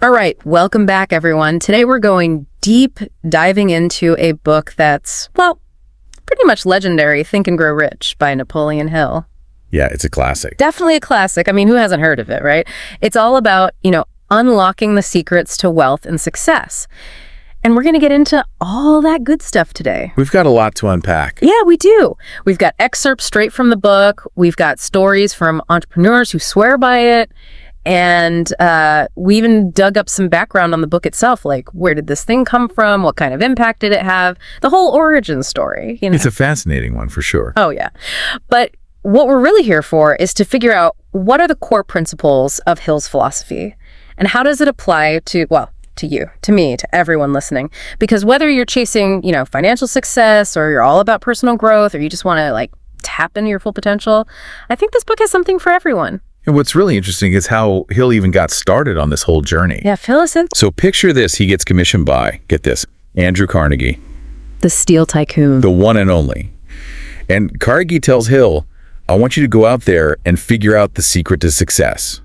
All right, welcome back, everyone. Today we're going deep diving into a book that's, well, pretty much legendary, Think and Grow Rich by Napoleon Hill. Yeah, it's a classic. Definitely a classic. I mean, who hasn't heard of it, right? It's all about, unlocking the secrets to wealth and success. And we're going to get into all that good stuff today. We've got a lot to unpack. Yeah, we do. We've got excerpts straight from the book. We've got stories from entrepreneurs who swear by it. And we even dug up some background on the book itself, like where did this thing come from? What kind of impact did it have? The whole origin story. It's a fascinating one for sure. Oh, yeah. But what we're really here for is to figure out what are the core principles of Hill's philosophy and how does it apply to, well, to you, to me, to everyone listening. Because whether you're chasing, financial success or you're all about personal growth or you just want to tap into your full potential, I think this book has something for everyone. And what's really interesting is how Hill even got started on this whole journey. Yeah, fill us in. So picture this, he gets commissioned by, get this, Andrew Carnegie. The steel tycoon. The one and only. And Carnegie tells Hill, I want you to go out there and figure out the secret to success.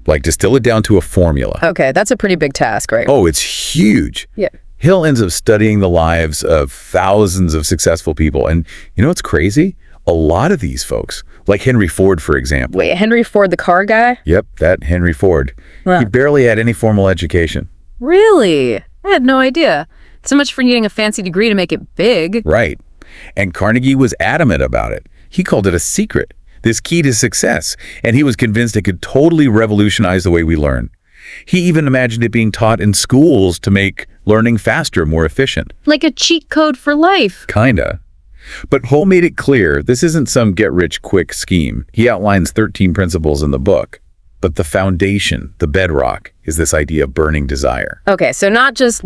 Distill it down to a formula. Okay, that's a pretty big task, right? Oh, it's huge. Yeah. Hill ends up studying the lives of thousands of successful people. And you know what's crazy? A lot of these folks, like Henry Ford, for example. Wait, Henry Ford, the car guy? Yep, that Henry Ford. Huh. He barely had any formal education. Really? I had no idea. So much for needing a fancy degree to make it big. Right. And Carnegie was adamant about it. He called it a secret, this key to success. And he was convinced it could totally revolutionize the way we learn. He even imagined it being taught in schools to make learning faster, more efficient. Like a cheat code for life. Kinda. But Hull made it clear this isn't some get-rich-quick scheme. He outlines 13 principles in the book. But the foundation, the bedrock, is this idea of burning desire. Okay, so not just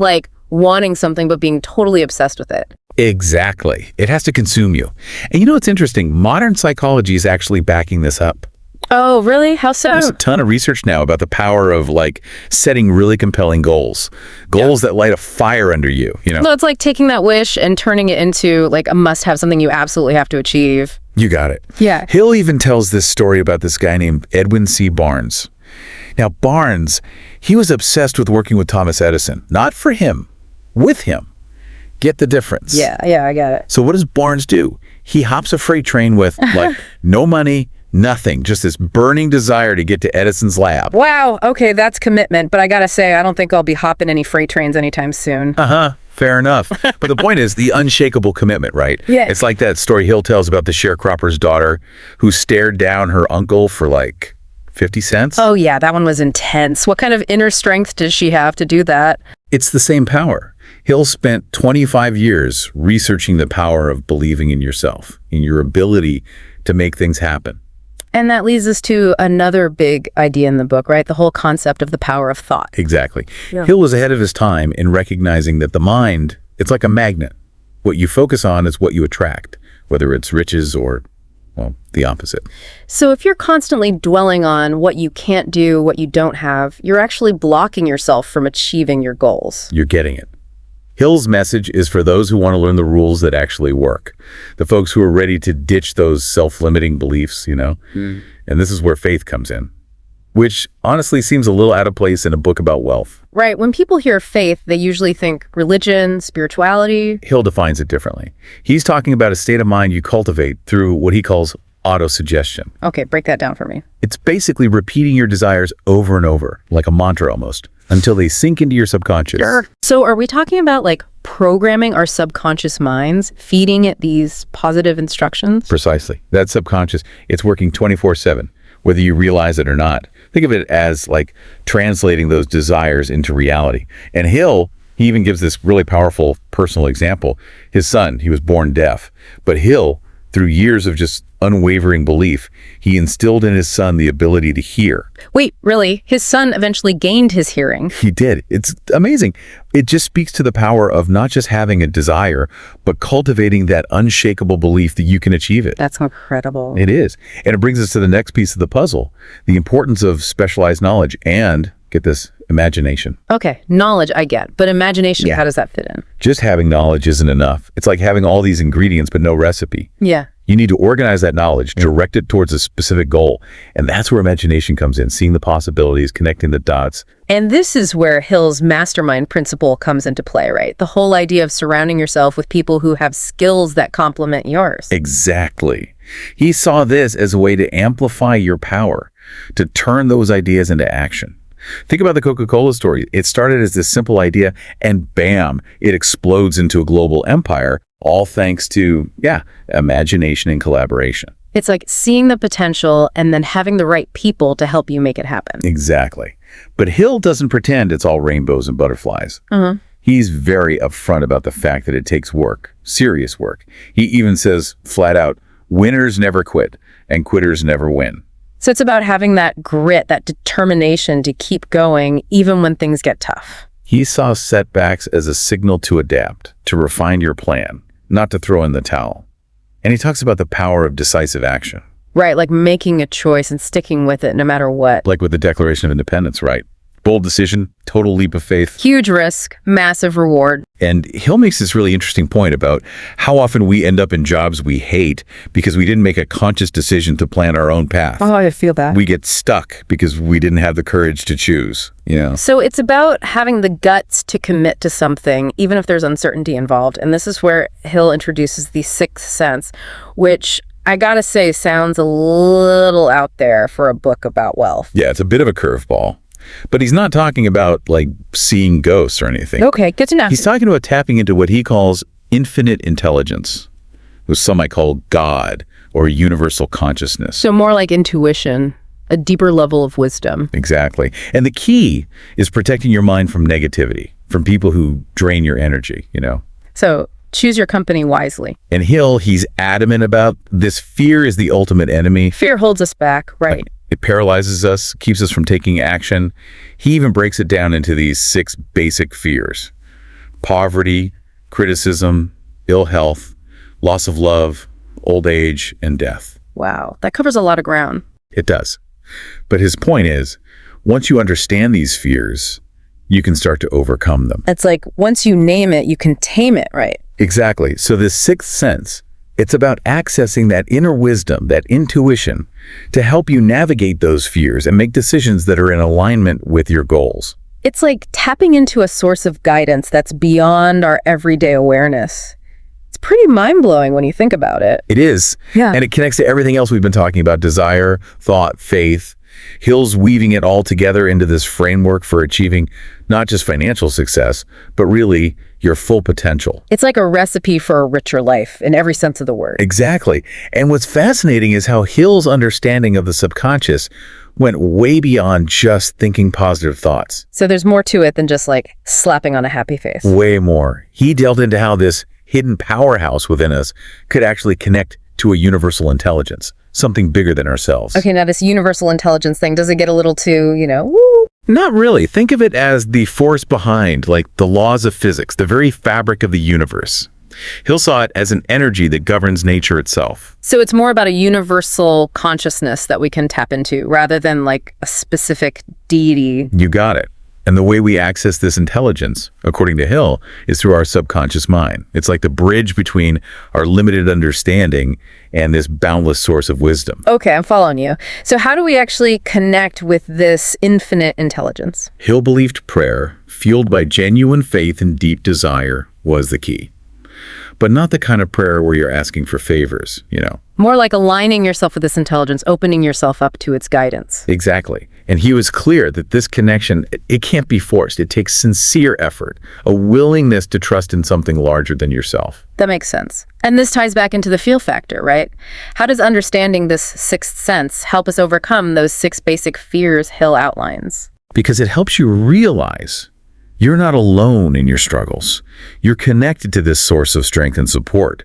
wanting something, but being totally obsessed with it. Exactly. It has to consume you. And what's interesting? Modern psychology is actually backing this up. Oh, really? How so? There's a ton of research now about the power of setting really compelling goals. Goals that light a fire under you, No, it's like taking that wish and turning it into a must-have, something you absolutely have to achieve. You got it. Yeah. Hill even tells this story about this guy named Edwin C. Barnes. Now, Barnes, he was obsessed with working with Thomas Edison. Not for him, with him. Get the difference. Yeah, I got it. So what does Barnes do? He hops a freight train with no money, nothing, just this burning desire to get to Edison's lab. Wow, okay, that's commitment. But I gotta say, I don't think I'll be hopping any freight trains anytime soon. Fair enough. But the point is the unshakable commitment, right? Yeah. It's like that story Hill tells about the sharecropper's daughter who stared down her uncle for 50 cents. Oh yeah, that one was intense. What kind of inner strength does she have to do that? It's the same power. Hill spent 25 years researching the power of believing in yourself, in your ability to make things happen. And that leads us to another big idea in the book, right? The whole concept of the power of thought. Exactly. Yeah. Hill was ahead of his time in recognizing that the mind, it's like a magnet. What you focus on is what you attract, whether it's riches or, the opposite. So if you're constantly dwelling on what you can't do, what you don't have, you're actually blocking yourself from achieving your goals. You're getting it. Hill's message is for those who want to learn the rules that actually work. The folks who are ready to ditch those self-limiting beliefs, And this is where faith comes in, which honestly seems a little out of place in a book about wealth. Right. When people hear faith, they usually think religion, spirituality. Hill defines it differently. He's talking about a state of mind you cultivate through what he calls autosuggestion. Okay, break that down for me. It's basically repeating your desires over and over, like a mantra almost, until they sink into your subconscious. Sure. So are we talking about programming our subconscious minds, feeding it these positive instructions? Precisely. That subconscious, it's working 24/7, whether you realize it or not. Think of it as translating those desires into reality. And Hill, he even gives this really powerful personal example. His son, he was born deaf, but Hill, through years of just unwavering belief, he instilled in his son the ability to hear. Wait, really? His son eventually gained his hearing? He did. It's amazing. It just speaks to the power of not just having a desire, but cultivating that unshakable belief that you can achieve it. That's incredible. It is. And it brings us to the next piece of the puzzle, the importance of specialized knowledge and, get this, Imagination. Okay, knowledge I get, but imagination, Yeah. how does that fit in? Just having knowledge isn't enough. It's like having all these ingredients but no recipe. Yeah. You need to organize that knowledge, direct it towards a specific goal. And that's where imagination comes in, seeing the possibilities, connecting the dots. And this is where Hill's mastermind principle comes into play, right? The whole idea of surrounding yourself with people who have skills that complement yours. Exactly. He saw this as a way to amplify your power, to turn those ideas into action. Think about the Coca-Cola story. It started as this simple idea, and bam, it explodes into a global empire, all thanks to, imagination and collaboration. It's like seeing the potential and then having the right people to help you make it happen. Exactly. But Hill doesn't pretend it's all rainbows and butterflies. He's very upfront about the fact that it takes work, serious work. He even says flat out, winners never quit and quitters never win. So it's about having that grit, that determination to keep going even when things get tough. He saw setbacks as a signal to adapt, to refine your plan, not to throw in the towel. And he talks about the power of decisive action. Right, like making a choice and sticking with it no matter what. Like with the Declaration of Independence, right? Bold decision, total leap of faith. Huge risk, massive reward. And Hill makes this really interesting point about how often we end up in jobs we hate because we didn't make a conscious decision to plan our own path. Oh, I feel that. We get stuck because we didn't have the courage to choose, So it's about having the guts to commit to something, even if there's uncertainty involved. And this is where Hill introduces the sixth sense, which I gotta say sounds a little out there for a book about wealth. Yeah, it's a bit of a curveball. But he's not talking about, like, seeing ghosts or anything. Okay, good to know. He's talking about tapping into what he calls infinite intelligence, which some might call God or universal consciousness. So more like intuition, a deeper level of wisdom. Exactly. And the key is protecting your mind from negativity, from people who drain your energy, So choose your company wisely. And Hill, he's adamant about this. Fear is the ultimate enemy. Fear holds us back, right? It paralyzes us, keeps us from taking action. He even breaks it down into these 6 basic fears: poverty, criticism, ill health, loss of love, old age, and death. Wow, that covers a lot of ground. It does. But his point is, once you understand these fears, you can start to overcome them. It's like once you name it, you can tame it, right? Exactly. So this sixth sense, it's about accessing that inner wisdom, that intuition, to help you navigate those fears and make decisions that are in alignment with your goals. It's like tapping into a source of guidance that's beyond our everyday awareness. It's pretty mind-blowing when you think about it. It is. Yeah. And it connects to everything else we've been talking about: desire, thought, faith. Hill's weaving it all together into this framework for achieving not just financial success, but really your full potential. It's like a recipe for a richer life in every sense of the word. Exactly. And what's fascinating is how Hill's understanding of the subconscious went way beyond just thinking positive thoughts. So there's more to it than just like slapping on a happy face. Way more. He delved into how this hidden powerhouse within us could actually connect to a universal intelligence, something bigger than ourselves. Okay, now this universal intelligence thing, does it get a little too, woo? Not really. Think of it as the force behind, like the laws of physics, the very fabric of the universe. Hill saw it as an energy that governs nature itself. So it's more about a universal consciousness that we can tap into rather than like a specific deity. You got it. And the way we access this intelligence, according to Hill, is through our subconscious mind. It's like the bridge between our limited understanding and this boundless source of wisdom. Okay, I'm following you. So how do we actually connect with this infinite intelligence? Hill believed prayer, fueled by genuine faith and deep desire, was the key. But not the kind of prayer where you're asking for favors, More like aligning yourself with this intelligence, opening yourself up to its guidance. Exactly. And he was clear that this connection, it can't be forced. It takes sincere effort, a willingness to trust in something larger than yourself. That makes sense. And this ties back into the feel factor, right? How does understanding this sixth sense help us overcome those 6 basic fears Hill outlines? Because it helps you realize you're not alone in your struggles. You're connected to this source of strength and support.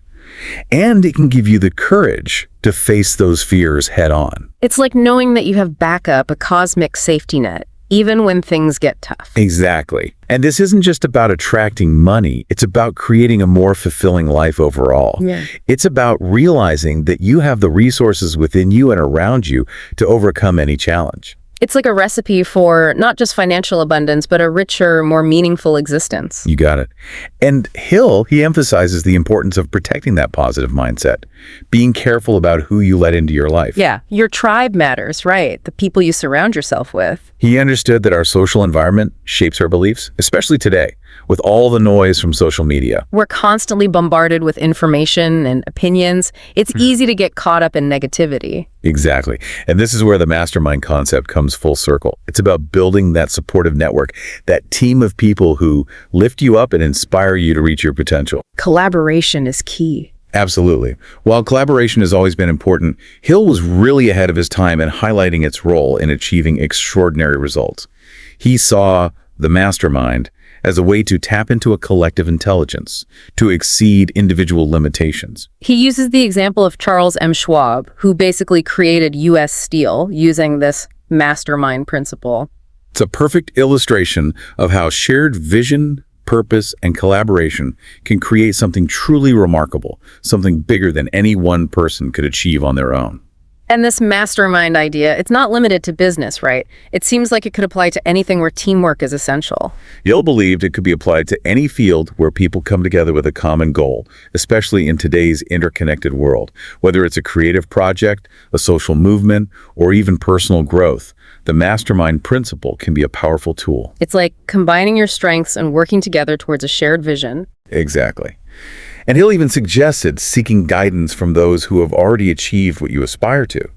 And it can give you the courage to face those fears head on. It's like knowing that you have backup, a cosmic safety net, even when things get tough. Exactly. And this isn't just about attracting money. It's about creating a more fulfilling life overall. Yeah. It's about realizing that you have the resources within you and around you to overcome any challenge. It's like a recipe for not just financial abundance, but a richer, more meaningful existence. You got it. And Hill, he emphasizes the importance of protecting that positive mindset, being careful about who you let into your life. Yeah, your tribe matters, right? The people you surround yourself with. He understood that our social environment shapes our beliefs, especially today, with all the noise from social media. We're constantly bombarded with information and opinions. It's easy to get caught up in negativity. Exactly. And this is where the mastermind concept comes full circle. It's about building that supportive network, that team of people who lift you up and inspire you to reach your potential. Collaboration is key. Absolutely. While collaboration has always been important, Hill was really ahead of his time in highlighting its role in achieving extraordinary results. He saw the mastermind as a way to tap into a collective intelligence, to exceed individual limitations. He uses the example of Charles M. Schwab, who basically created U.S. Steel using this mastermind principle. It's a perfect illustration of how shared vision, purpose, and collaboration can create something truly remarkable, something bigger than any one person could achieve on their own. And this mastermind idea, it's not limited to business, right? It seems like it could apply to anything where teamwork is essential. Hill believed it could be applied to any field where people come together with a common goal, especially in today's interconnected world. Whether it's a creative project, a social movement, or even personal growth, the mastermind principle can be a powerful tool. It's like combining your strengths and working together towards a shared vision. Exactly. And Hill even suggested seeking guidance from those who have already achieved what you aspire to,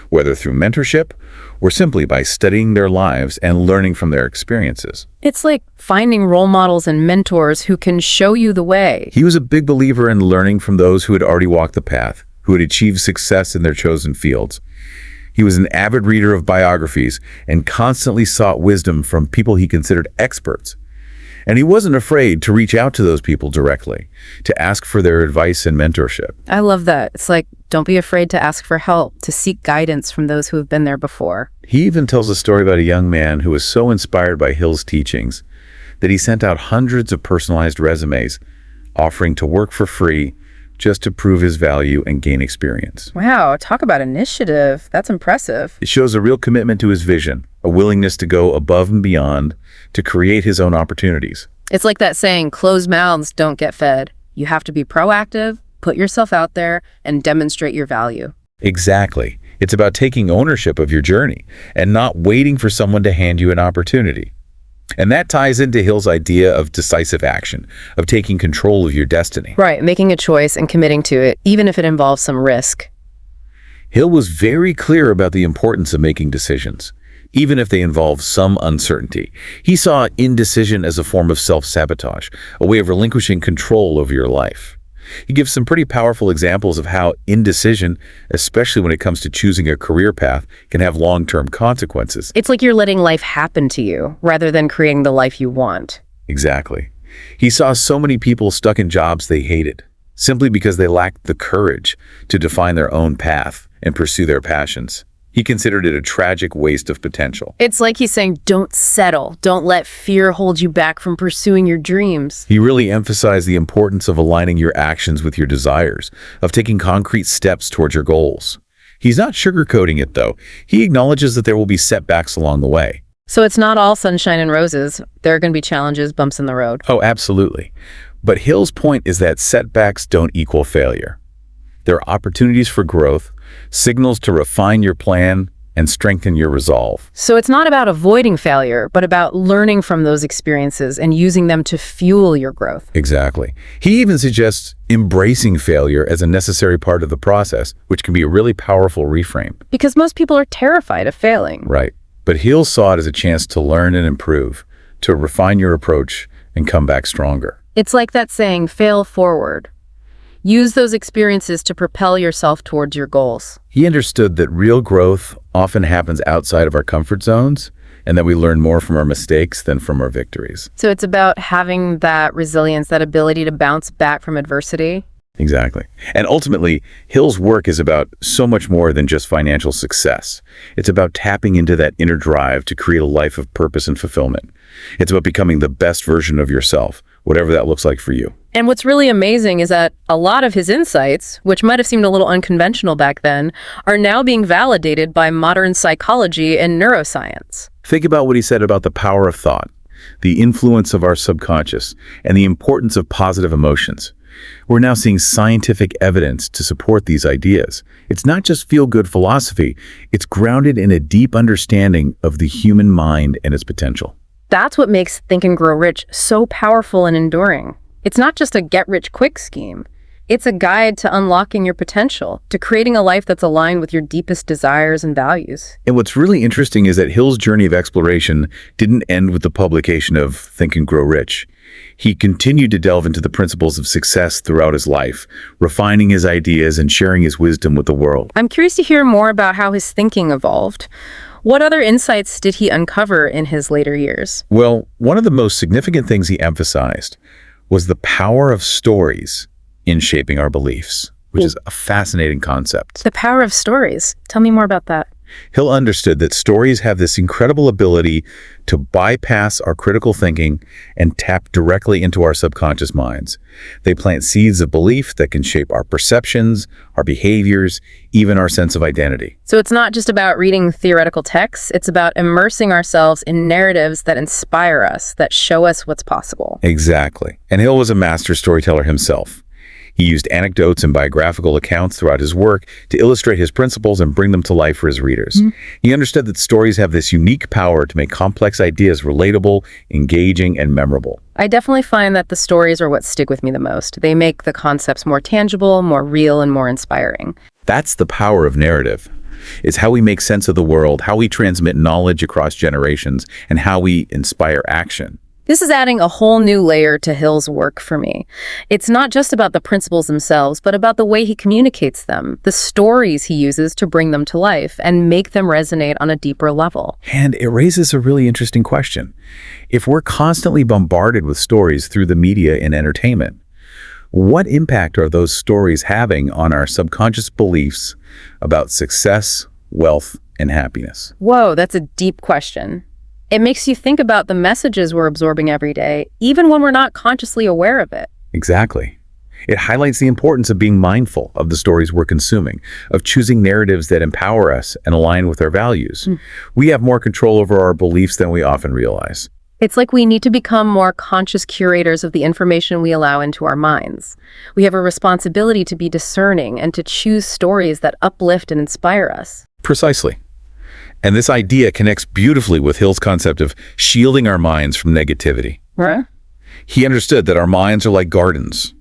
whether through mentorship or simply by studying their lives and learning from their experiences. It's like finding role models and mentors who can show you the way. He was a big believer in learning from those who had already walked the path, who had achieved success in their chosen fields. He was an avid reader of biographies and constantly sought wisdom from people he considered experts. And he wasn't afraid to reach out to those people directly, to ask for their advice and mentorship. I love that. It's like, don't be afraid to ask for help, to seek guidance from those who have been there before. He even tells a story about a young man who was so inspired by Hill's teachings that he sent out hundreds of personalized resumes, offering to work for free just to prove his value and gain experience. Wow, talk about initiative. That's impressive. It shows a real commitment to his vision, a willingness to go above and beyond to create his own opportunities. It's like that saying, closed mouths don't get fed. You have to be proactive, put yourself out there, and demonstrate your value. Exactly. It's about taking ownership of your journey and not waiting for someone to hand you an opportunity. And that ties into Hill's idea of decisive action, of taking control of your destiny. Right, making a choice and committing to it, even if it involves some risk. Hill was very clear about the importance of making decisions, even if they involve some uncertainty. He saw indecision as a form of self-sabotage, a way of relinquishing control over your life. He gives some pretty powerful examples of how indecision, especially when it comes to choosing a career path, can have long-term consequences. It's like you're letting life happen to you rather than creating the life you want. Exactly. He saw so many people stuck in jobs they hated, simply because they lacked the courage to define their own path and pursue their passions. He considered it a tragic waste of potential. It's like he's saying, don't settle. Don't let fear hold you back from pursuing your dreams. He really emphasized the importance of aligning your actions with your desires, of taking concrete steps towards your goals. He's not sugarcoating it, though. He acknowledges that there will be setbacks along the way. So it's not all sunshine and roses. There are going to be challenges, bumps in the road. Oh, absolutely. But Hill's point is that setbacks don't equal failure. There are opportunities for growth, signals to refine your plan and strengthen your resolve. So it's not about avoiding failure, but about learning from those experiences and using them to fuel your growth. Exactly. He even suggests embracing failure as a necessary part of the process, which can be a really powerful reframe. Because most people are terrified of failing. Right. But Hill saw it as a chance to learn and improve, to refine your approach and come back stronger. It's like that saying, fail forward. Use those experiences to propel yourself towards your goals. He understood that real growth often happens outside of our comfort zones and that we learn more from our mistakes than from our victories. So it's about having that resilience, that ability to bounce back from adversity. Exactly. And ultimately, Hill's work is about so much more than just financial success. It's about tapping into that inner drive to create a life of purpose and fulfillment. It's about becoming the best version of yourself, whatever that looks like for you. And what's really amazing is that a lot of his insights, which might have seemed a little unconventional back then, are now being validated by modern psychology and neuroscience. Think about what he said about the power of thought, the influence of our subconscious, and the importance of positive emotions. We're now seeing scientific evidence to support these ideas. It's not just feel-good philosophy, it's grounded in a deep understanding of the human mind and its potential. That's what makes Think and Grow Rich so powerful and enduring. It's not just a get-rich-quick scheme. It's a guide to unlocking your potential, to creating a life that's aligned with your deepest desires and values. And what's really interesting is that Hill's journey of exploration didn't end with the publication of Think and Grow Rich. He continued to delve into the principles of success throughout his life, refining his ideas and sharing his wisdom with the world. I'm curious to hear more about how his thinking evolved. What other insights did he uncover in his later years? Well, one of the most significant things he emphasized was the power of stories in shaping our beliefs, which is a fascinating concept. The power of stories. Tell me more about that. Hill understood that stories have this incredible ability to bypass our critical thinking and tap directly into our subconscious minds. They plant seeds of belief that can shape our perceptions, our behaviors, even our sense of identity. So it's not just about reading theoretical texts, it's about immersing ourselves in narratives that inspire us, that show us what's possible. Exactly. And Hill was a master storyteller himself. He used anecdotes and biographical accounts throughout his work to illustrate his principles and bring them to life for his readers. He understood that stories have this unique power to make complex ideas relatable, engaging, and memorable. I definitely find that the stories are what stick with me the most. They make the concepts more tangible, more real, and more inspiring. That's the power of narrative. It's how we make sense of the world, how we transmit knowledge across generations, and how we inspire action. This is adding a whole new layer to Hill's work for me. It's not just about the principles themselves, but about the way he communicates them, the stories he uses to bring them to life and make them resonate on a deeper level. And it raises a really interesting question. If we're constantly bombarded with stories through the media and entertainment, what impact are those stories having on our subconscious beliefs about success, wealth, and happiness? Whoa, that's a deep question. It makes you think about the messages we're absorbing every day, even when we're not consciously aware of it. Exactly. It highlights the importance of being mindful of the stories we're consuming, of choosing narratives that empower us and align with our values. We have more control over our beliefs than we often realize. It's like we need to become more conscious curators of the information we allow into our minds. We have a responsibility to be discerning and to choose stories that uplift and inspire us. Precisely. And this idea connects beautifully with Hill's concept of shielding our minds from negativity. Right. He understood that our minds are like gardens.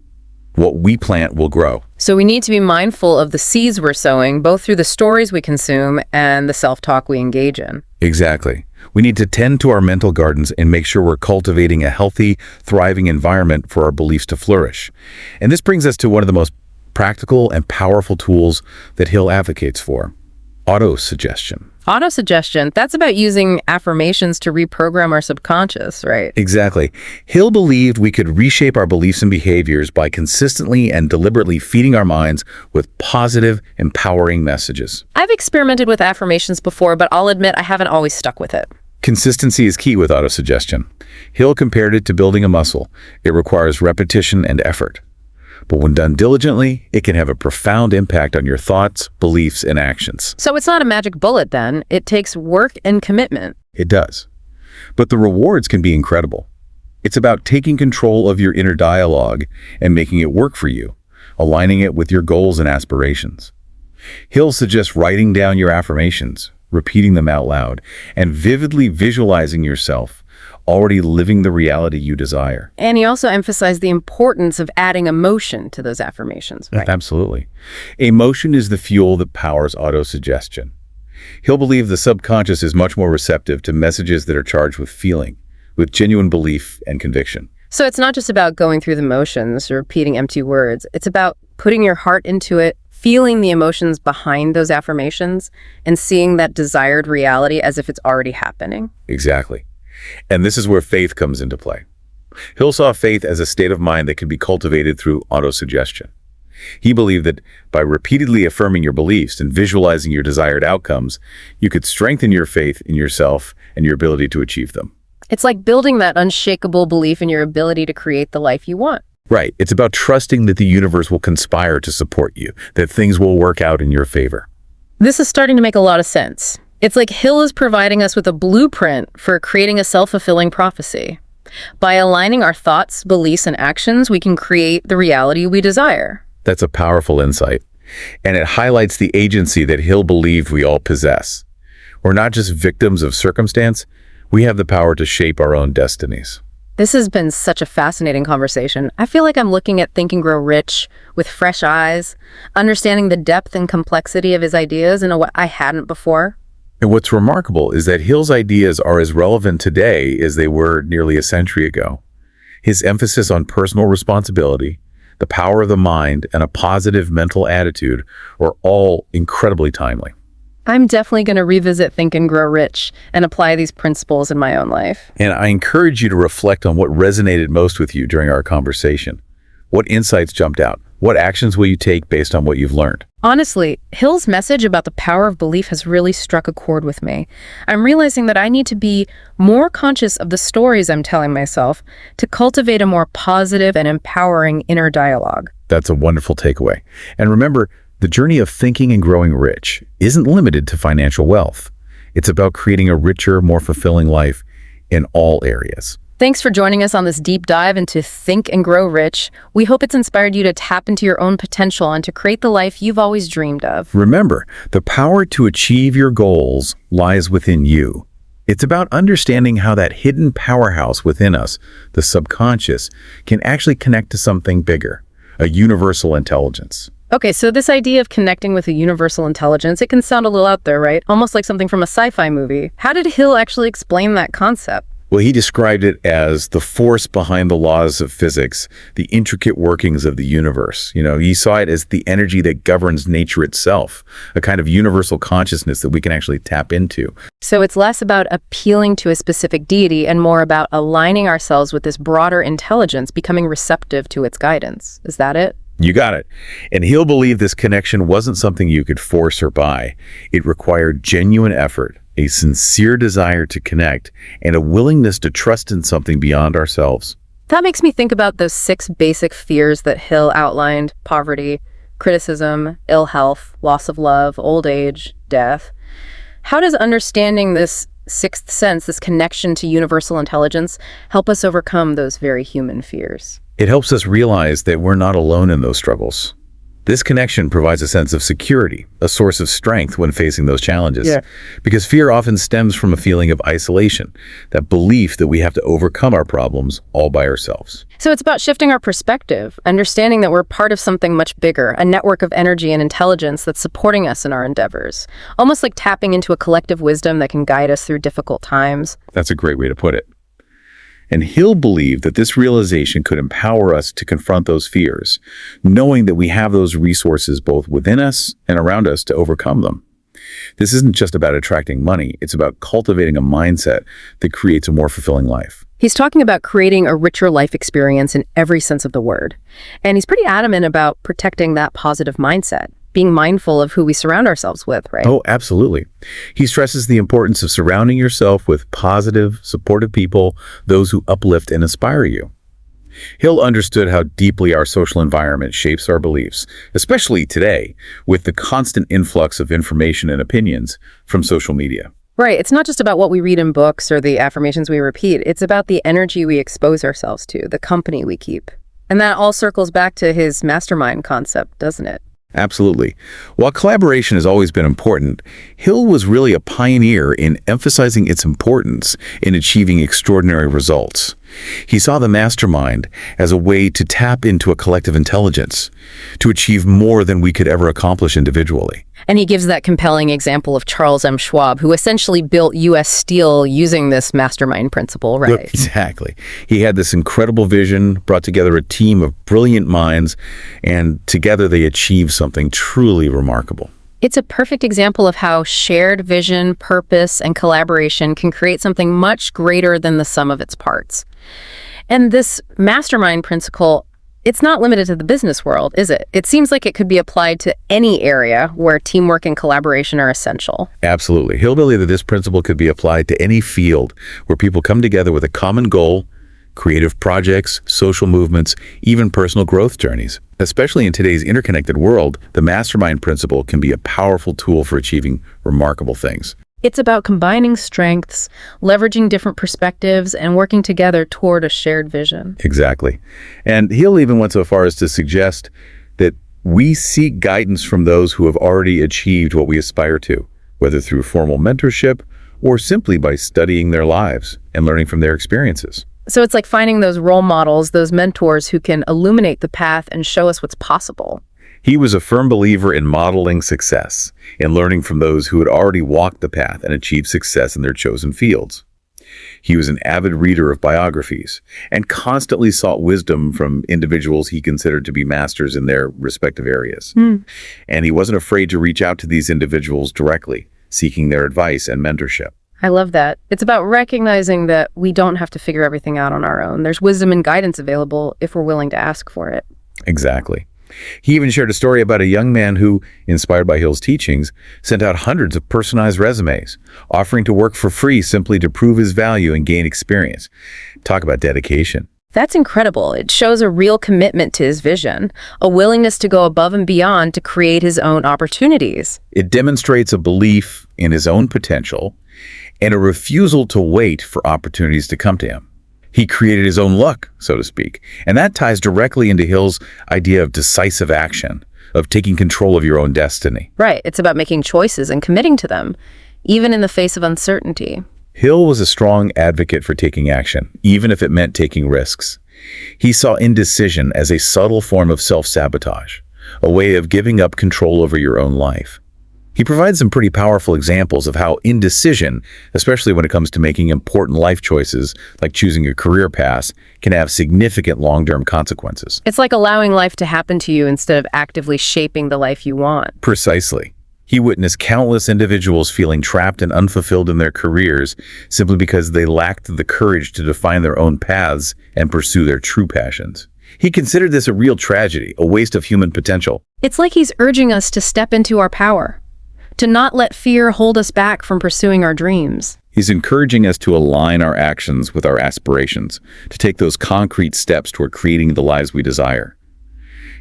What we plant will grow. So we need to be mindful of the seeds we're sowing, both through the stories we consume and the self-talk we engage in. Exactly. We need to tend to our mental gardens and make sure we're cultivating a healthy, thriving environment for our beliefs to flourish. And this brings us to one of the most practical and powerful tools that Hill advocates for: autosuggestion. Autosuggestion, that's about using affirmations to reprogram our subconscious, right? Exactly. Hill believed we could reshape our beliefs and behaviors by consistently and deliberately feeding our minds with positive, empowering messages. I've experimented with affirmations before, but I'll admit I haven't always stuck with it. Consistency is key with autosuggestion. Hill compared it to building a muscle. It requires repetition and effort. But when done diligently, it can have a profound impact on your thoughts, beliefs, and actions. So it's not a magic bullet then. It takes work and commitment. It does. But the rewards can be incredible. It's about taking control of your inner dialogue and making it work for you, aligning it with your goals and aspirations. Hill suggests writing down your affirmations, repeating them out loud, and vividly visualizing yourself already living the reality you desire. And he also emphasized the importance of adding emotion to those affirmations, right? Absolutely. Emotion is the fuel that powers autosuggestion. He'll believe the subconscious is much more receptive to messages that are charged with feeling, with genuine belief and conviction. So it's not just about going through the motions or repeating empty words. It's about putting your heart into it, feeling the emotions behind those affirmations, and seeing that desired reality as if it's already happening. Exactly. And this is where faith comes into play. Hill saw faith as a state of mind that can be cultivated through autosuggestion. He believed that by repeatedly affirming your beliefs and visualizing your desired outcomes, you could strengthen your faith in yourself and your ability to achieve them. It's like building that unshakable belief in your ability to create the life you want. Right. It's about trusting that the universe will conspire to support you, that things will work out in your favor. This is starting to make a lot of sense. It's like Hill is providing us with a blueprint for creating a self-fulfilling prophecy. By aligning our thoughts, beliefs, and actions, we can create the reality we desire. That's a powerful insight. And it highlights the agency that Hill believed we all possess. We're not just victims of circumstance, we have the power to shape our own destinies. This has been such a fascinating conversation. I feel like I'm looking at Think and Grow Rich with fresh eyes, understanding the depth and complexity of his ideas in a way I hadn't before. And what's remarkable is that Hill's ideas are as relevant today as they were nearly a century ago. His emphasis on personal responsibility, the power of the mind, and a positive mental attitude are all incredibly timely. I'm definitely going to revisit Think and Grow Rich and apply these principles in my own life. And I encourage you to reflect on what resonated most with you during our conversation. What insights jumped out? What actions will you take based on what you've learned? Honestly, Hill's message about the power of belief has really struck a chord with me. I'm realizing that I need to be more conscious of the stories I'm telling myself to cultivate a more positive and empowering inner dialogue. That's a wonderful takeaway. And remember, the journey of thinking and growing rich isn't limited to financial wealth. It's about creating a richer, more fulfilling life in all areas. Thanks for joining us on this deep dive into Think and Grow Rich. We hope it's inspired you to tap into your own potential and to create the life you've always dreamed of. Remember, the power to achieve your goals lies within you. It's about understanding how that hidden powerhouse within us, the subconscious, can actually connect to something bigger, a universal intelligence. Okay, so this idea of connecting with a universal intelligence, it can sound a little out there, right? Almost like something from a sci-fi movie. How did Hill actually explain that concept? Well, he described it as the force behind the laws of physics, the intricate workings of the universe. He saw it as the energy that governs nature itself, a kind of universal consciousness that we can actually tap into. So it's less about appealing to a specific deity and more about aligning ourselves with this broader intelligence, becoming receptive to its guidance. Is that it? You got it. And he'll believe this connection wasn't something you could force or buy. It required genuine effort, a sincere desire to connect, and a willingness to trust in something beyond ourselves. That makes me think about those 6 basic fears that Hill outlined: poverty, criticism, ill health, loss of love, old age, death. How does understanding this sixth sense, this connection to universal intelligence, help us overcome those very human fears? It helps us realize that we're not alone in those struggles. This connection provides a sense of security, a source of strength when facing those challenges. Because fear often stems from a feeling of isolation, that belief that we have to overcome our problems all by ourselves. So it's about shifting our perspective, understanding that we're part of something much bigger, a network of energy and intelligence that's supporting us in our endeavors. Almost like tapping into a collective wisdom that can guide us through difficult times. That's a great way to put it. And Hill believed that this realization could empower us to confront those fears, knowing that we have those resources both within us and around us to overcome them. This isn't just about attracting money, it's about cultivating a mindset that creates a more fulfilling life. He's talking about creating a richer life experience in every sense of the word. And he's pretty adamant about protecting that positive mindset, being mindful of who we surround ourselves with, right? Oh, absolutely. He stresses the importance of surrounding yourself with positive, supportive people, those who uplift and inspire you. Hill understood how deeply our social environment shapes our beliefs, especially today, with the constant influx of information and opinions from social media. Right. It's not just about what we read in books or the affirmations we repeat. It's about the energy we expose ourselves to, the company we keep. And that all circles back to his mastermind concept, doesn't it? Absolutely. While collaboration has always been important, Hill was really a pioneer in emphasizing its importance in achieving extraordinary results. He saw the mastermind as a way to tap into a collective intelligence, to achieve more than we could ever accomplish individually. And he gives that compelling example of Charles M. Schwab, who essentially built U.S. Steel using this mastermind principle, right? Exactly. He had this incredible vision, brought together a team of brilliant minds, and together they achieved something truly remarkable. It's a perfect example of how shared vision, purpose, and collaboration can create something much greater than the sum of its parts. And this mastermind principle, it's not limited to the business world, is it? It seems like it could be applied to any area where teamwork and collaboration are essential. Absolutely. He'll believe that this principle could be applied to any field where people come together with a common goal, creative projects, social movements, even personal growth journeys. Especially in today's interconnected world, the mastermind principle can be a powerful tool for achieving remarkable things. It's about combining strengths, leveraging different perspectives, and working together toward a shared vision. Exactly. And he'll even went so far as to suggest that we seek guidance from those who have already achieved what we aspire to, whether through formal mentorship or simply by studying their lives and learning from their experiences. So it's like finding those role models, those mentors who can illuminate the path and show us what's possible. He was a firm believer in modeling success, in learning from those who had already walked the path and achieved success in their chosen fields. He was an avid reader of biographies and constantly sought wisdom from individuals he considered to be masters in their respective areas. And he wasn't afraid to reach out to these individuals directly, seeking their advice and mentorship. I love that. It's about recognizing that we don't have to figure everything out on our own. There's wisdom and guidance available if we're willing to ask for it. Exactly. He even shared a story about a young man who, inspired by Hill's teachings, sent out hundreds of personalized resumes, offering to work for free simply to prove his value and gain experience. Talk about dedication. That's incredible. It shows a real commitment to his vision, a willingness to go above and beyond to create his own opportunities. It demonstrates a belief in his own potential and a refusal to wait for opportunities to come to him. He created his own luck, so to speak. And that ties directly into Hill's idea of decisive action, of taking control of your own destiny. Right. It's about making choices and committing to them, even in the face of uncertainty. Hill was a strong advocate for taking action, even if it meant taking risks. He saw indecision as a subtle form of self-sabotage, a way of giving up control over your own life. He provides some pretty powerful examples of how indecision, especially when it comes to making important life choices like choosing a career path, can have significant long-term consequences. It's like allowing life to happen to you instead of actively shaping the life you want. Precisely. He witnessed countless individuals feeling trapped and unfulfilled in their careers simply because they lacked the courage to define their own paths and pursue their true passions. He considered this a real tragedy, a waste of human potential. It's like he's urging us to step into our power, to not let fear hold us back from pursuing our dreams. He's encouraging us to align our actions with our aspirations, to take those concrete steps toward creating the lives we desire.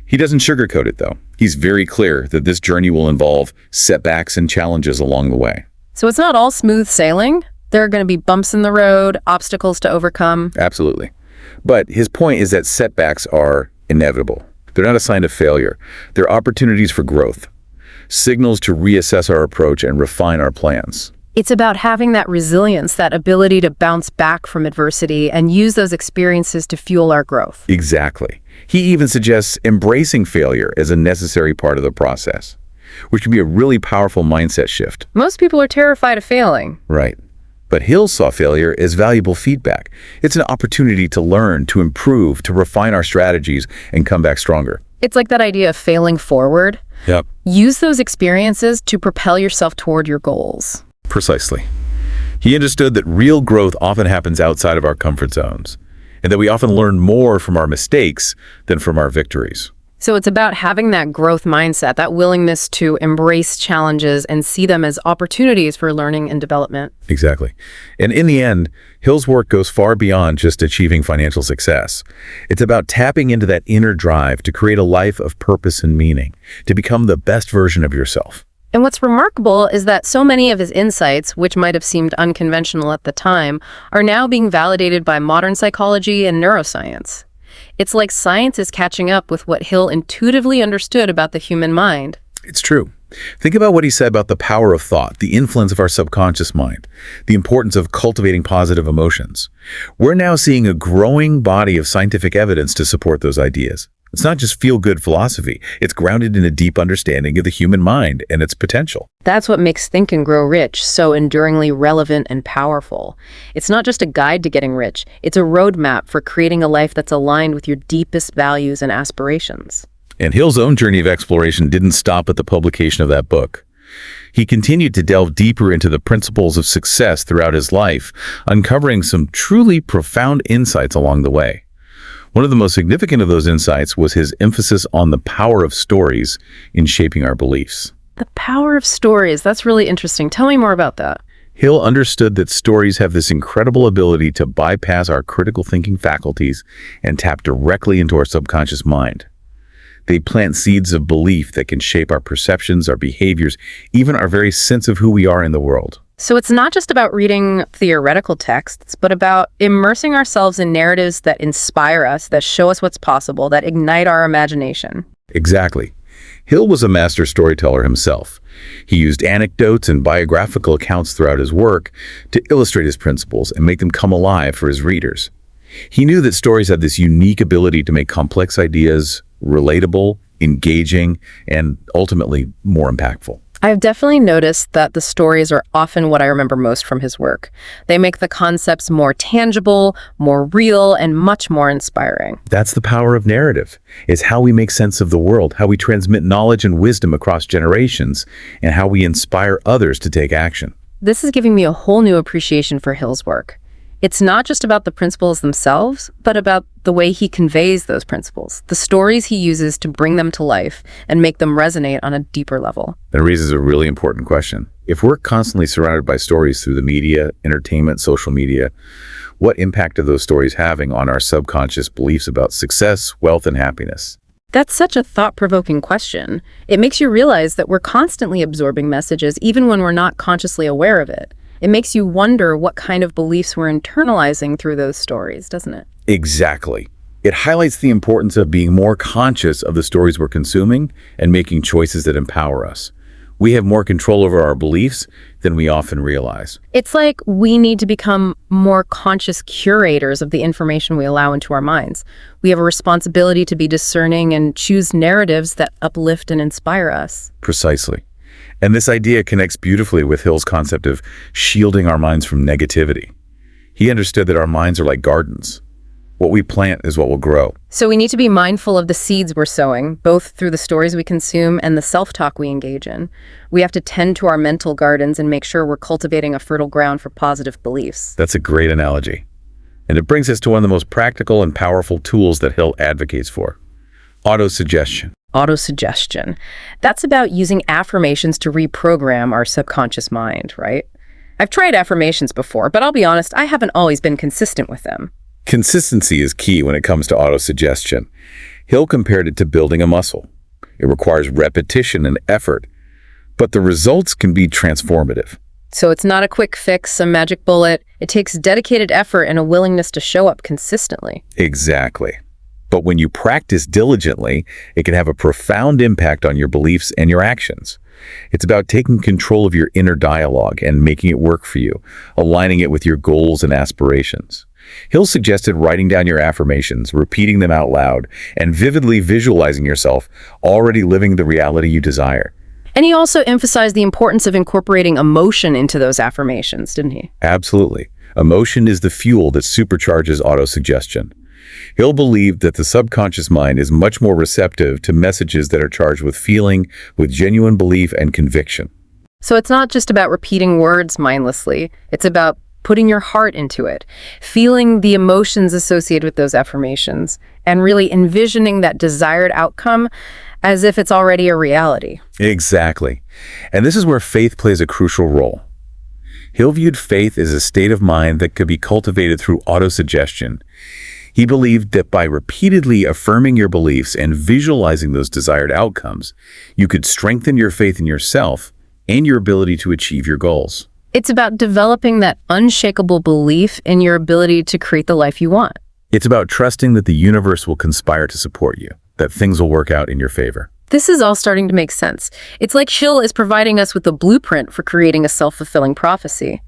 He doesn't sugarcoat it, though. He's very clear that this journey will involve setbacks and challenges along the way. So it's not all smooth sailing. There are going to be bumps in the road, obstacles to overcome. Absolutely. But his point is that setbacks are inevitable. They're not a sign of failure. They're opportunities for growth, signals to reassess our approach and refine our plans. It's about having that resilience, that ability to bounce back from adversity and use those experiences to fuel our growth. Exactly. He even suggests embracing failure as a necessary part of the process, which can be a really powerful mindset shift. Most people are terrified of failing. Right. But Hill saw failure as valuable feedback. It's an opportunity to learn, to improve, to refine our strategies, and come back stronger. It's like that idea of failing forward. Yep. Use those experiences to propel yourself toward your goals. Precisely. He understood that real growth often happens outside of our comfort zones, and that we often learn more from our mistakes than from our victories. So it's about having that growth mindset, that willingness to embrace challenges and see them as opportunities for learning and development. Exactly. And in the end, Hill's work goes far beyond just achieving financial success. It's about tapping into that inner drive to create a life of purpose and meaning, to become the best version of yourself. And what's remarkable is that so many of his insights, which might have seemed unconventional at the time, are now being validated by modern psychology and neuroscience. It's like science is catching up with what Hill intuitively understood about the human mind. It's true. Think about what he said about the power of thought, the influence of our subconscious mind, the importance of cultivating positive emotions. We're now seeing a growing body of scientific evidence to support those ideas. It's not just feel-good philosophy. It's grounded in a deep understanding of the human mind and its potential. That's what makes Think and Grow Rich so enduringly relevant and powerful. It's not just a guide to getting rich. It's a roadmap for creating a life that's aligned with your deepest values and aspirations. And Hill's own journey of exploration didn't stop at the publication of that book. He continued to delve deeper into the principles of success throughout his life, uncovering some truly profound insights along the way. One of the most significant of those insights was his emphasis on the power of stories in shaping our beliefs. The power of stories. That's really interesting. Tell me more about that. Hill understood that stories have this incredible ability to bypass our critical thinking faculties and tap directly into our subconscious mind. They plant seeds of belief that can shape our perceptions, our behaviors, even our very sense of who we are in the world. So it's not just about reading theoretical texts, but about immersing ourselves in narratives that inspire us, that show us what's possible, that ignite our imagination. Exactly. Hill was a master storyteller himself. He used anecdotes and biographical accounts throughout his work to illustrate his principles and make them come alive for his readers. He knew that stories had this unique ability to make complex ideas relatable, engaging, and ultimately more impactful. I've definitely noticed that the stories are often what I remember most from his work. They make the concepts more tangible, more real, and much more inspiring. That's the power of narrative. It's how we make sense of the world, how we transmit knowledge and wisdom across generations, and how we inspire others to take action. This is giving me a whole new appreciation for Hill's work. It's not just about the principles themselves, but about the way he conveys those principles, the stories he uses to bring them to life and make them resonate on a deeper level. That raises a really important question. If we're constantly surrounded by stories through the media, entertainment, social media, what impact are those stories having on our subconscious beliefs about success, wealth, and happiness? That's such a thought-provoking question. It makes you realize that we're constantly absorbing messages even when we're not consciously aware of it. It makes you wonder what kind of beliefs we're internalizing through those stories, doesn't it? Exactly. It highlights the importance of being more conscious of the stories we're consuming and making choices that empower us. We have more control over our beliefs than we often realize. It's like we need to become more conscious curators of the information we allow into our minds. We have a responsibility to be discerning and choose narratives that uplift and inspire us. Precisely. And this idea connects beautifully with Hill's concept of shielding our minds from negativity. He understood that our minds are like gardens. What we plant is what will grow. So we need to be mindful of the seeds we're sowing, both through the stories we consume and the self-talk we engage in. We have to tend to our mental gardens and make sure we're cultivating a fertile ground for positive beliefs. That's a great analogy. And it brings us to one of the most practical and powerful tools that Hill advocates for: autosuggestion. Autosuggestion. That's about using affirmations to reprogram our subconscious mind, right? I've tried affirmations before, but I'll be honest, I haven't always been consistent with them. Consistency is key when it comes to autosuggestion. Hill compared it to building a muscle. It requires repetition and effort, but the results can be transformative. So it's not a quick fix, a magic bullet. It takes dedicated effort and a willingness to show up consistently. Exactly. But when you practice diligently, it can have a profound impact on your beliefs and your actions. It's about taking control of your inner dialogue and making it work for you, aligning it with your goals and aspirations. Hill suggested writing down your affirmations, repeating them out loud, and vividly visualizing yourself already living the reality you desire. And he also emphasized the importance of incorporating emotion into those affirmations, didn't he? Absolutely. Emotion is the fuel that supercharges autosuggestion. Hill believed that the subconscious mind is much more receptive to messages that are charged with feeling, with genuine belief and conviction. So it's not just about repeating words mindlessly. It's about putting your heart into it, feeling the emotions associated with those affirmations, and really envisioning that desired outcome as if it's already a reality. Exactly. And this is where faith plays a crucial role. Hill viewed faith as a state of mind that could be cultivated through autosuggestion. He believed that by repeatedly affirming your beliefs and visualizing those desired outcomes, you could strengthen your faith in yourself and your ability to achieve your goals. It's about developing that unshakable belief in your ability to create the life you want. It's about trusting that the universe will conspire to support you, that things will work out in your favor. This is all starting to make sense. It's like Hill is providing us with a blueprint for creating a self-fulfilling prophecy.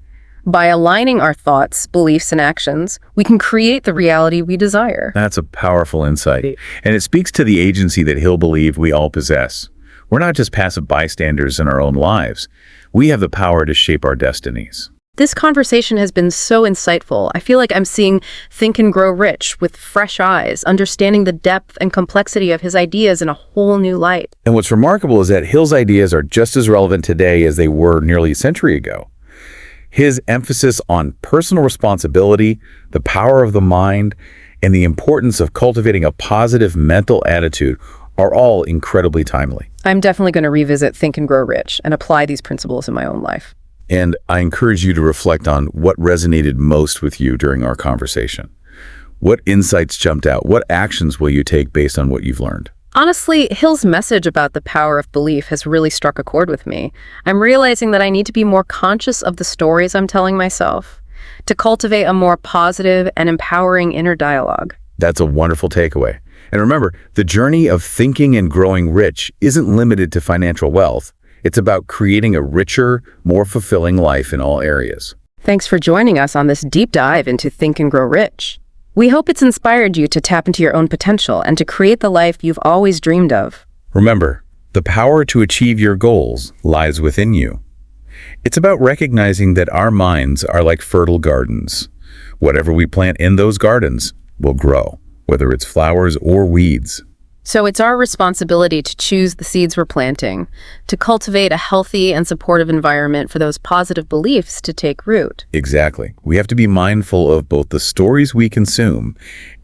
By aligning our thoughts, beliefs, and actions, we can create the reality we desire. That's a powerful insight. And it speaks to the agency that Hill believed we all possess. We're not just passive bystanders in our own lives. We have the power to shape our destinies. This conversation has been so insightful. I feel like I'm seeing Think and Grow Rich with fresh eyes, understanding the depth and complexity of his ideas in a whole new light. And what's remarkable is that Hill's ideas are just as relevant today as they were nearly a century ago. His emphasis on personal responsibility, the power of the mind, and the importance of cultivating a positive mental attitude are all incredibly timely. I'm definitely going to revisit Think and Grow Rich and apply these principles in my own life. And I encourage you to reflect on what resonated most with you during our conversation. What insights jumped out? What actions will you take based on what you've learned? Honestly, Hill's message about the power of belief has really struck a chord with me. I'm realizing that I need to be more conscious of the stories I'm telling myself, to cultivate a more positive and empowering inner dialogue. That's a wonderful takeaway. And remember, the journey of thinking and growing rich isn't limited to financial wealth. It's about creating a richer, more fulfilling life in all areas. Thanks for joining us on this deep dive into Think and Grow Rich. We hope it's inspired you to tap into your own potential and to create the life you've always dreamed of. Remember, the power to achieve your goals lies within you. It's about recognizing that our minds are like fertile gardens. Whatever we plant in those gardens will grow, whether it's flowers or weeds. So it's our responsibility to choose the seeds we're planting, to cultivate a healthy and supportive environment for those positive beliefs to take root. Exactly. We have to be mindful of both the stories we consume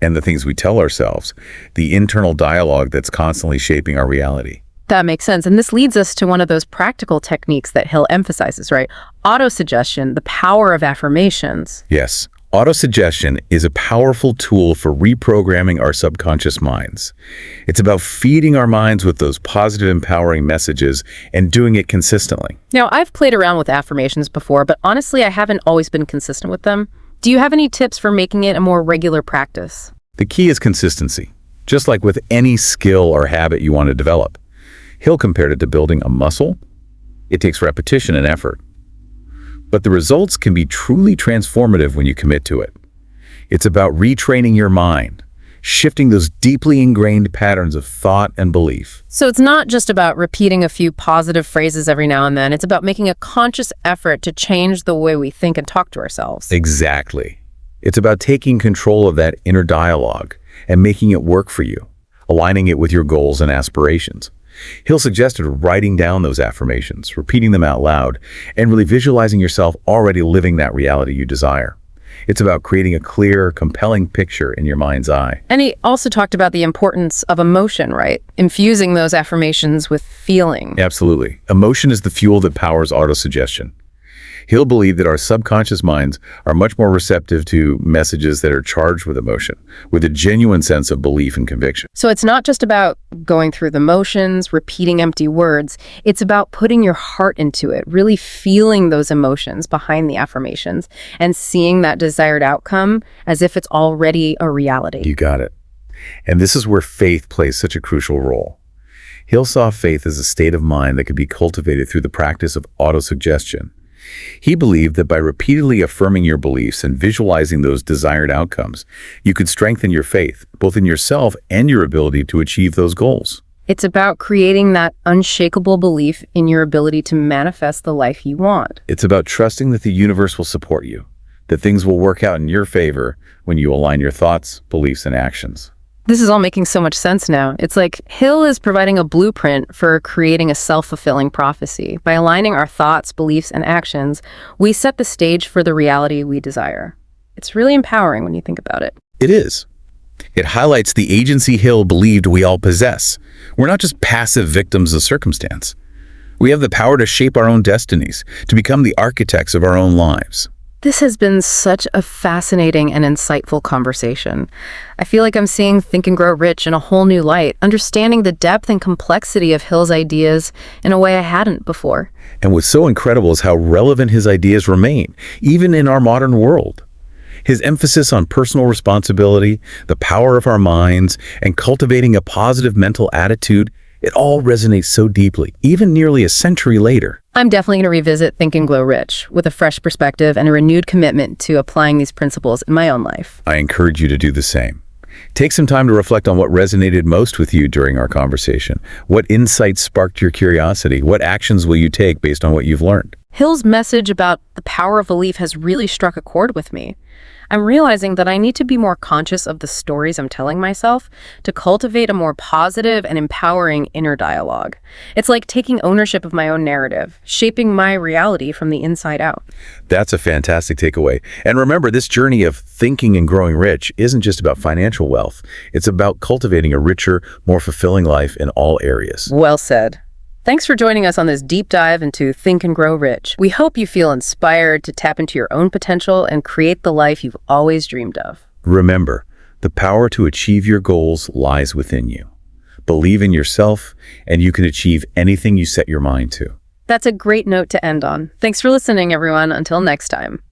and the things we tell ourselves, the internal dialogue that's constantly shaping our reality. That makes sense. And this leads us to one of those practical techniques that Hill emphasizes, right? Autosuggestion, the power of affirmations. Yes. Autosuggestion is a powerful tool for reprogramming our subconscious minds. It's about feeding our minds with those positive, empowering messages and doing it consistently. Now, I've played around with affirmations before, but honestly, I haven't always been consistent with them. Do you have any tips for making it a more regular practice? The key is consistency, just like with any skill or habit you want to develop. Hill compared it to building a muscle. It takes repetition and effort. But the results can be truly transformative when you commit to it. It's about retraining your mind, shifting those deeply ingrained patterns of thought and belief. So it's not just about repeating a few positive phrases every now and then. It's about making a conscious effort to change the way we think and talk to ourselves. Exactly. It's about taking control of that inner dialogue and making it work for you, aligning it with your goals and aspirations. Hill suggested writing down those affirmations, repeating them out loud, and really visualizing yourself already living that reality you desire. It's about creating a clear, compelling picture in your mind's eye. And he also talked about the importance of emotion, right? Infusing those affirmations with feeling. Absolutely. Emotion is the fuel that powers autosuggestion. Hill believed that our subconscious minds are much more receptive to messages that are charged with emotion, with a genuine sense of belief and conviction. So it's not just about going through the motions, repeating empty words. It's about putting your heart into it, really feeling those emotions behind the affirmations and seeing that desired outcome as if it's already a reality. You got it. And this is where faith plays such a crucial role. Hill saw faith as a state of mind that could be cultivated through the practice of autosuggestion. He believed that by repeatedly affirming your beliefs and visualizing those desired outcomes, you could strengthen your faith, both in yourself and your ability to achieve those goals. It's about creating that unshakable belief in your ability to manifest the life you want. It's about trusting that the universe will support you, that things will work out in your favor when you align your thoughts, beliefs, and actions. This is all making so much sense now. It's like Hill is providing a blueprint for creating a self-fulfilling prophecy. By aligning our thoughts, beliefs, and actions, we set the stage for the reality we desire. It's really empowering when you think about it. It is. It highlights the agency Hill believed we all possess. We're not just passive victims of circumstance. We have the power to shape our own destinies, to become the architects of our own lives. This has been such a fascinating and insightful conversation. I feel like I'm seeing Think and Grow Rich in a whole new light, understanding the depth and complexity of Hill's ideas in a way I hadn't before. And what's so incredible is how relevant his ideas remain, even in our modern world. His emphasis on personal responsibility, the power of our minds, and cultivating a positive mental attitude, it all resonates so deeply, even nearly a century later. I'm definitely going to revisit Think and Grow Rich with a fresh perspective and a renewed commitment to applying these principles in my own life. I encourage you to do the same. Take some time to reflect on what resonated most with you during our conversation. What insights sparked your curiosity? What actions will you take based on what you've learned? Hill's message about the power of belief has really struck a chord with me. I'm realizing that I need to be more conscious of the stories I'm telling myself to cultivate a more positive and empowering inner dialogue. It's like taking ownership of my own narrative, shaping my reality from the inside out. That's a fantastic takeaway. And remember, this journey of thinking and growing rich isn't just about financial wealth. It's about cultivating a richer, more fulfilling life in all areas. Well said. Thanks for joining us on this deep dive into Think and Grow Rich. We hope you feel inspired to tap into your own potential and create the life you've always dreamed of. Remember, the power to achieve your goals lies within you. Believe in yourself, and you can achieve anything you set your mind to. That's a great note to end on. Thanks for listening, everyone. Until next time.